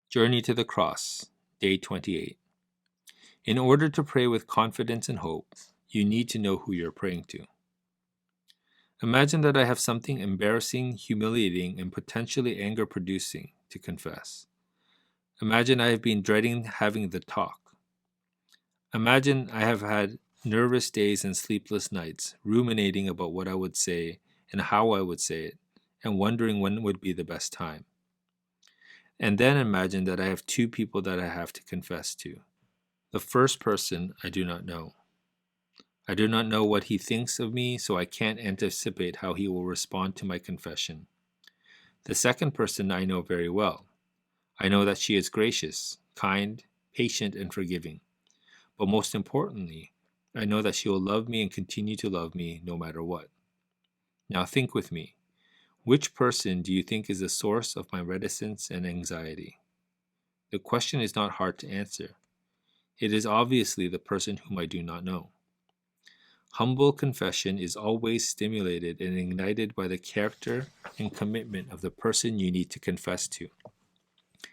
Journey to the Cross, Day 28. In order to pray with confidence and hope, you need to know who you're praying to. Imagine that I have something embarrassing, humiliating, and potentially anger-producing to confess. Imagine I have been dreading having the talk. Imagine I have had nervous days and sleepless nights, ruminating about what I would say and how I would say it, and wondering when would be the best time. And then imagine that I have two people that I have to confess to. The first person I do not know. I do not know what he thinks of me, so I can't anticipate how he will respond to my confession. The second person I know very well. I know that she is gracious, kind, patient, and forgiving. But most importantly, I know that she will love me and continue to love me no matter what. Now think with me. Which person do you think is the source of my reticence and anxiety? The question is not hard to answer. It is obviously the person whom I do not know. Humble confession is always stimulated and ignited by the character and commitment of the person you need to confess to.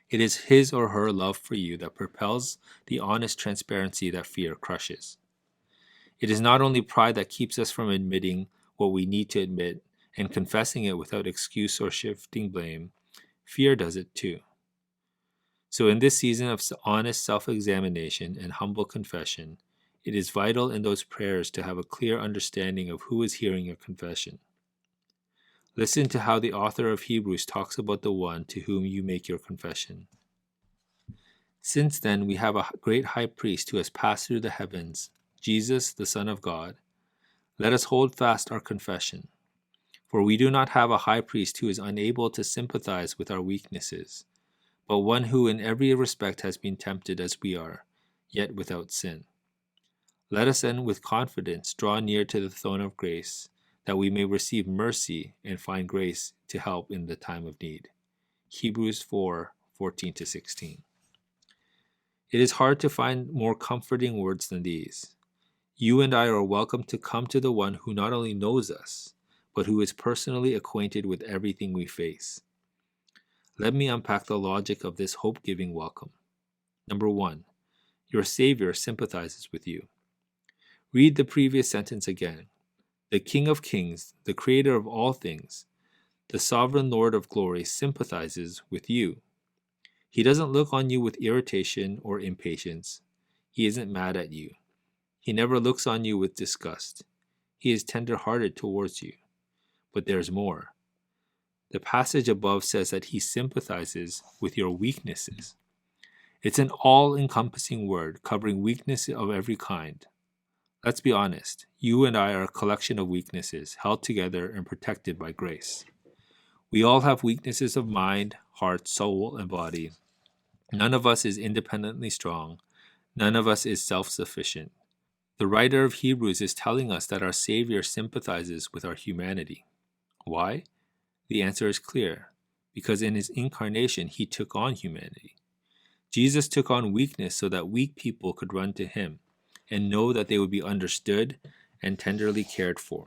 It is his or her love for you that propels the honest transparency that fear crushes. It is not only pride that keeps us from admitting what we need to admit and confessing it without excuse or shifting blame, fear does it too. So in this season of honest self-examination and humble confession, it is vital in those prayers to have a clear understanding of who is hearing your confession. Listen to how the author of Hebrews talks about the one to whom you make your confession. Since then we have a great high priest who has passed through the heavens, Jesus, the Son of God. Let us hold fast our confession. For we do not have a high priest who is unable to sympathize with our weaknesses, but one who in every respect has been tempted as we are, yet without sin. Let us then with confidence draw near to the throne of grace, that we may receive mercy and find grace to help in the time of need. Hebrews 4:14-16. It is hard to find more comforting words than these. You and I are welcome to come to the one who not only knows us, but who is personally acquainted with everything we face. Let me unpack the logic of this hope-giving welcome. Number 1, your Savior sympathizes with you. Read the previous sentence again. The King of Kings, the Creator of all things, the Sovereign Lord of glory sympathizes with you. He doesn't look on you with irritation or impatience. He isn't mad at you. He never looks on you with disgust. He is tender-hearted towards you. But there's more. The passage above says that he sympathizes with your weaknesses. It's an all-encompassing word covering weakness of every kind. Let's be honest, you and I are a collection of weaknesses held together and protected by grace. We all have weaknesses of mind, heart, soul, and body. None of us is independently strong. None of us is self-sufficient. The writer of Hebrews is telling us that our Savior sympathizes with our humanity. Why? The answer is clear. Because in his incarnation, he took on humanity. Jesus took on weakness so that weak people could run to him and know that they would be understood and tenderly cared for.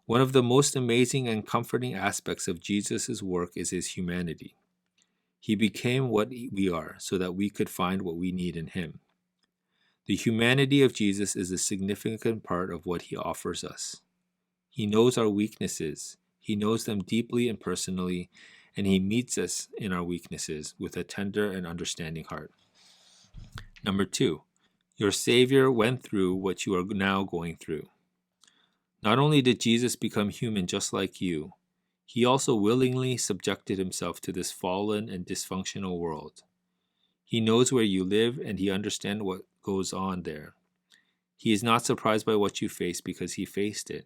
One of the most amazing and comforting aspects of Jesus' work is his humanity. He became what we are so that we could find what we need in him. The humanity of Jesus is a significant part of what he offers us. He knows our weaknesses. He knows them deeply and personally, and he meets us in our weaknesses with a tender and understanding heart. Number 2, your Savior went through what you are now going through. Not only did Jesus become human just like you, he also willingly subjected himself to this fallen and dysfunctional world. He knows where you live and he understands what goes on there. He is not surprised by what you face because he faced it.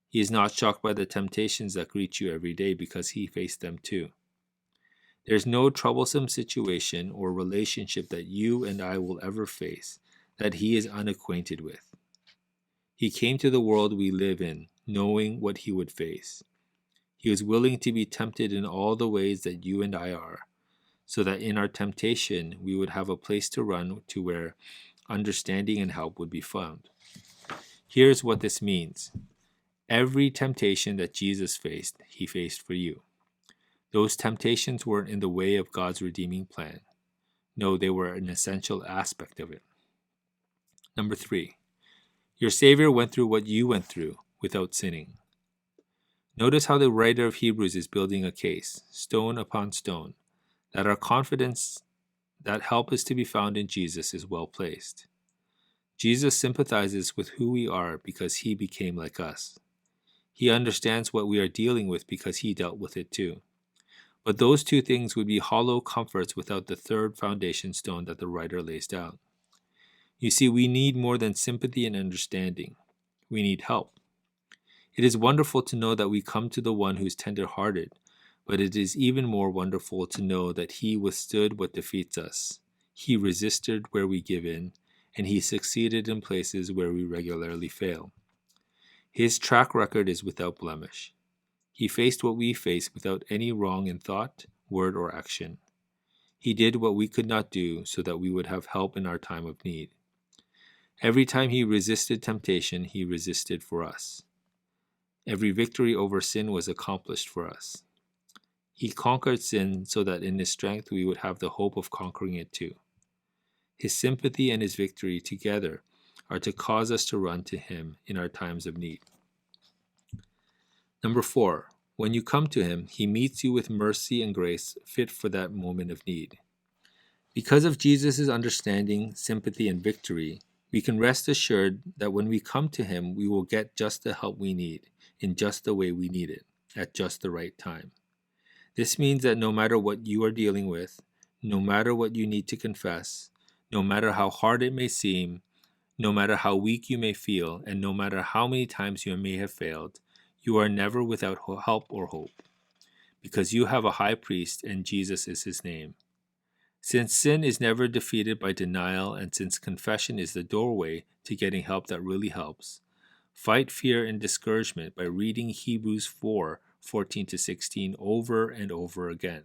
He is not shocked by the temptations that greet you every day because he faced them too. There is no troublesome situation or relationship that you and I will ever face that he is unacquainted with. He came to the world we live in, knowing what he would face. He was willing to be tempted in all the ways that you and I are, so that in our temptation we would have a place to run to where understanding and help would be found. Here's what this means. Every temptation that Jesus faced, he faced for you. Those temptations weren't in the way of God's redeeming plan. No, they were an essential aspect of it. Number 3, your Savior went through what you went through without sinning. Notice how the writer of Hebrews is building a case, stone upon stone, that our confidence that help is to be found in Jesus is well placed. Jesus sympathizes with who we are because he became like us. He understands what we are dealing with because he dealt with it too. But those two things would be hollow comforts without the third foundation stone that the writer lays down. You see, we need more than sympathy and understanding. We need help. It is wonderful to know that we come to the one who is tender-hearted, but it is even more wonderful to know that he withstood what defeats us. He resisted where we give in, and he succeeded in places where we regularly fail. His track record is without blemish. He faced what we face without any wrong in thought, word, or action. He did what we could not do so that we would have help in our time of need. Every time he resisted temptation, he resisted for us. Every victory over sin was accomplished for us. He conquered sin so that in his strength we would have the hope of conquering it too. His sympathy and his victory together are to cause us to run to him in our times of need. Number 4, when you come to him, he meets you with mercy and grace fit for that moment of need. Because of Jesus' understanding, sympathy, and victory, we can rest assured that when we come to him, we will get just the help we need, in just the way we need it, at just the right time. This means that no matter what you are dealing with, no matter what you need to confess, no matter how hard it may seem, no matter how weak you may feel, and no matter how many times you may have failed, you are never without help or hope, because you have a high priest and Jesus is his name. Since sin is never defeated by denial, and since confession is the doorway to getting help that really helps, fight fear and discouragement by reading Hebrews 4:14-16 over and over again.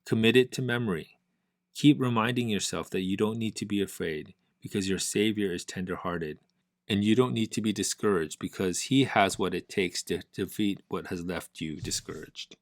Commit it to memory. Keep reminding yourself that you don't need to be afraid because your Savior is tender-hearted, and you don't need to be discouraged because he has what it takes to defeat what has left you discouraged.